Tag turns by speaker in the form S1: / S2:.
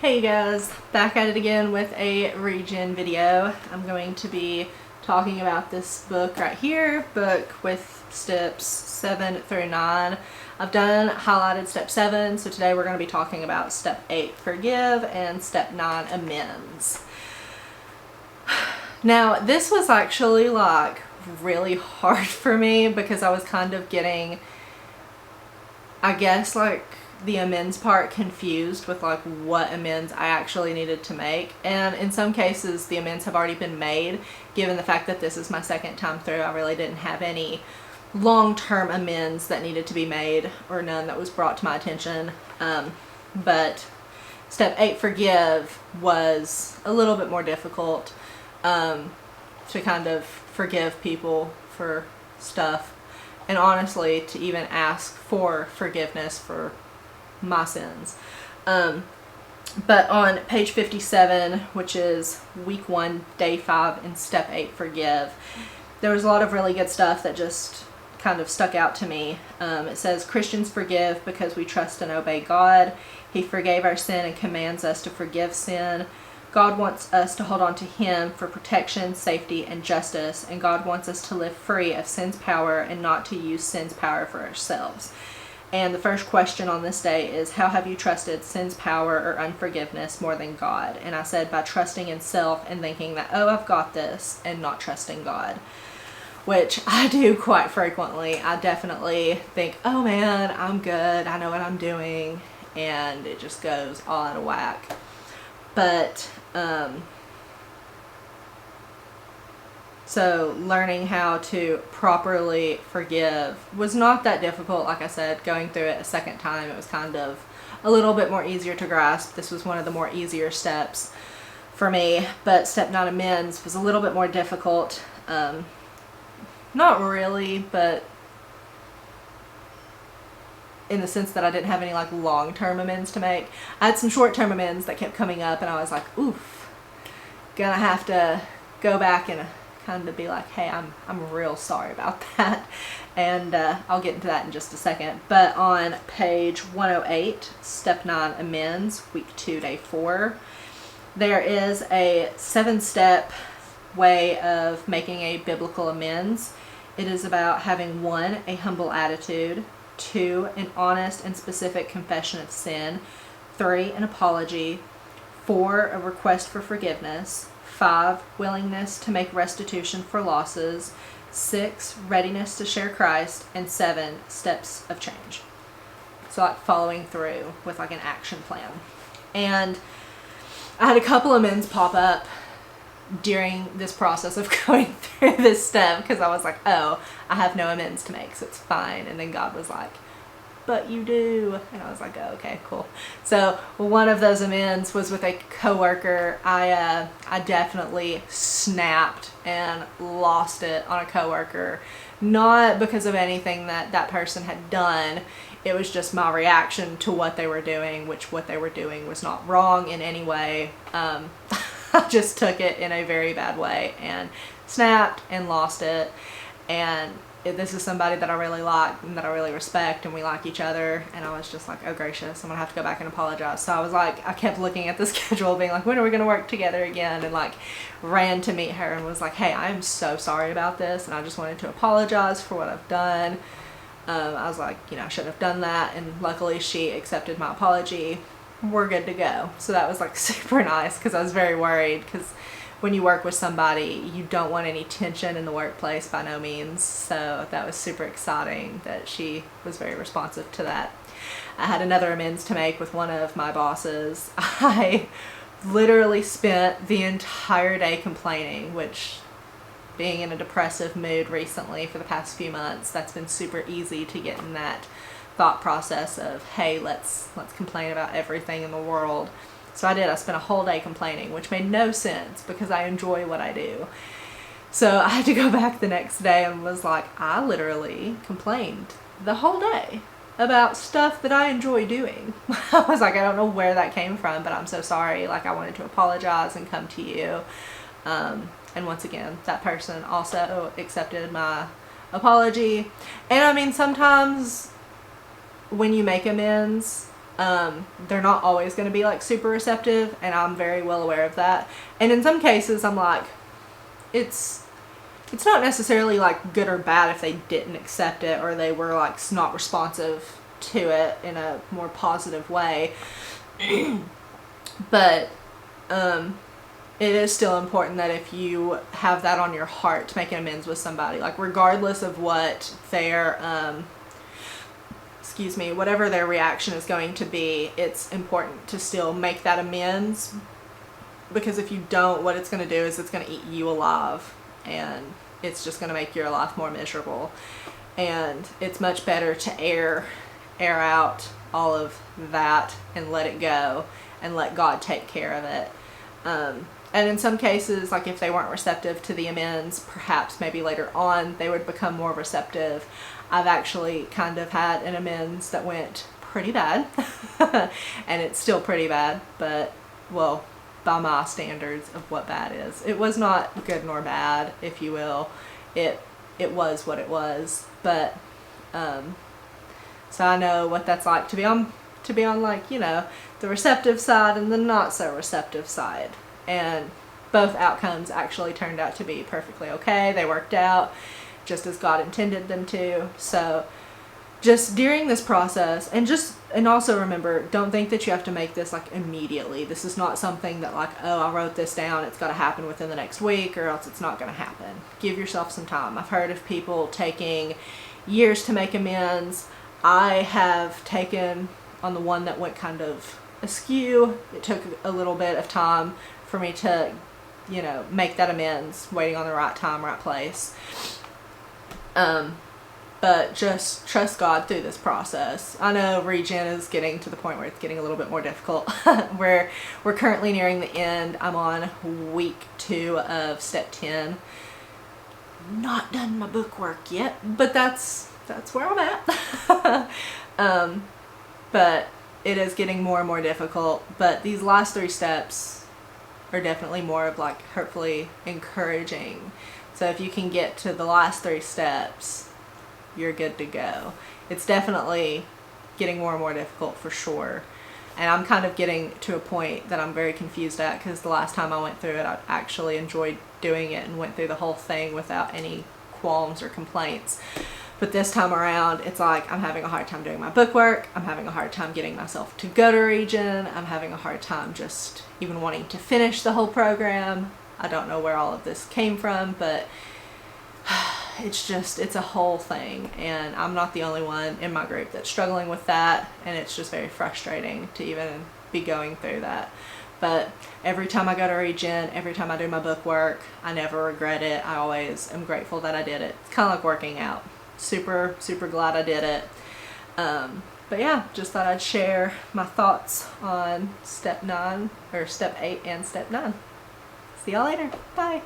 S1: Hey you guys, back at it again with a ReGen video. I'm going to be talking about this book right here, book with steps 7 through 9. I've done highlighted step 7, so today we're going to be talking about step 8, forgive, and step 9, amends. Now this was actually like really hard for me because I was kind of getting, I guess, like the amends part confused with like what amends I actually needed to make, and in some cases the amends have already been made. Given the fact that this is my second time through, I really didn't have any long-term amends that needed to be made, or none that was brought to my attention. But step 8, forgive, was a little bit more difficult to kind of forgive people for stuff, and honestly to even ask for forgiveness for my sins. But on page 57, which is week 1, day 5, in step 8, forgive, there was a lot of really good stuff that just kind of stuck out to me. It says, Christians forgive because we trust and obey God. He forgave our sin and commands us to forgive sin. God wants us to hold on to Him for protection, safety, and justice, and God wants us to live free of sin's power and not to use sin's power for ourselves. And the first question on this day is, how have you trusted sin's power or unforgiveness more than God? And I said, by trusting in self and thinking that, oh, I've got this, and not trusting God, which I do quite frequently. I definitely think, oh man, I'm good, I know what I'm doing, and it just goes all out of whack. But so learning how to properly forgive was not that difficult. Like I said, going through it a second time, it was kind of a little bit more easier to grasp. This was one of the more easier steps for me. But step 9, amends, was a little bit more difficult. Not really, but in the sense that I didn't have any like long-term amends to make. I had some short-term amends that kept coming up, and I was like, oof, gonna have to go back and kind of be like, hey, I'm real sorry about that, and I'll get into that in just a second. But on page 108, step 9, amends, week 2, day 4, there is a 7-step way of making a biblical amends. It is about having 1, a humble attitude; 2, an honest and specific confession of sin; 3, an apology; 4, a request for forgiveness; 5, willingness to make restitution for losses; 6, readiness to share Christ; and 7, steps of change. So like following through with like an action plan. And I had a couple amends pop up during this process of going through this step, because I was like, oh, I have no amends to make, so it's fine. And then God was like, but you do. And I was like, oh, okay, cool. So one of those amends was with a coworker. I definitely snapped and lost it on a coworker, not because of anything that that person had done. It was just my reaction to what they were doing, which what they were doing was not wrong in any way. I just took it in a very bad way and snapped and lost it. And this is somebody that I really like and that I really respect, and we like each other, and I was just like, oh gracious, I'm gonna have to go back and apologize. So I was like, I kept looking at the schedule being like, when are we gonna work together again, and like ran to meet her and was like, hey, I'm so sorry about this, and I just wanted to apologize for what I've done. I was like, you know, I shouldn't have done that, and luckily she accepted my apology. We're good to go. So that was like super nice, because I was very worried, because when you work with somebody, you don't want any tension in the workplace, by no means. So that was super exciting that she was very responsive to that. I had another amends to make with one of my bosses. I literally spent the entire day complaining, which, being in a depressive mood recently for the past few months, that's been super easy to get in that thought process of, hey, let's complain about everything in the world. So I did. I spent a whole day complaining, which made no sense because I enjoy what I do. So I had to go back the next day and was like, I literally complained the whole day about stuff that I enjoy doing. I was like, I don't know where that came from, but I'm so sorry. Like, I wanted to apologize and come to you. And once again, that person also accepted my apology. And I mean, sometimes when you make amends, they're not always going to be like super receptive, and I'm very well aware of that. And in some cases I'm like, it's not necessarily like good or bad if they didn't accept it or they were like not responsive to it in a more positive way. But it is still important that if you have that on your heart to make an amends with somebody, like regardless of what their whatever their reaction is going to be, it's important to still make that amends, because if you don't, what it's going to do is it's going to eat you alive, and it's just going to make your life more miserable. And it's much better to air out all of that and let it go and let God take care of it. And in some cases, like if they weren't receptive to the amends, perhaps maybe later on they would become more receptive. I've actually kind of had an amends that went pretty bad and it's still pretty bad, but well, by my standards of what bad is. It was not good nor bad, if you will. It was what it was. But so I know what that's like to be on like, you know, the receptive side and the not so receptive side. And both outcomes actually turned out to be perfectly okay. They worked out just as God intended them to. So just during this process, and also remember, don't think that you have to make this like immediately. This is not something that like, oh, I wrote this down, it's got to happen within the next week or else it's not going to happen. Give yourself some time. I've heard of people taking years to make amends. I have taken, on the one that went kind of askew, it took a little bit of time for me to, you know, make that amends, waiting on the right time, right place. But just trust God through this process. I know ReGen is getting to the point where it's getting a little bit more difficult. We're currently nearing the end. I'm on week 2 of step 10. Not done my book work yet, but that's where I'm at. But it is getting more and more difficult. But these last 3 steps are definitely more of like hopefully encouraging. So if you can get to the last 3 steps, you're good to go. It's definitely getting more and more difficult for sure. And I'm kind of getting to a point that I'm very confused at, because the last time I went through it, I actually enjoyed doing it and went through the whole thing without any qualms or complaints. But this time around, it's like I'm having a hard time doing my book work. I'm having a hard time getting myself to go to ReGen. I'm having a hard time just even wanting to finish the whole program. I don't know where all of this came from, but it's a whole thing, and I'm not the only one in my group that's struggling with that, and it's just very frustrating to even be going through that. But every time I go to ReGen, every time I do my book work, I never regret it. I always am grateful that I did it. It's kind of like working out. Super, super glad I did it. But yeah, just thought I'd share my thoughts on step 9, or step 8 and step 9. See y'all later. Bye.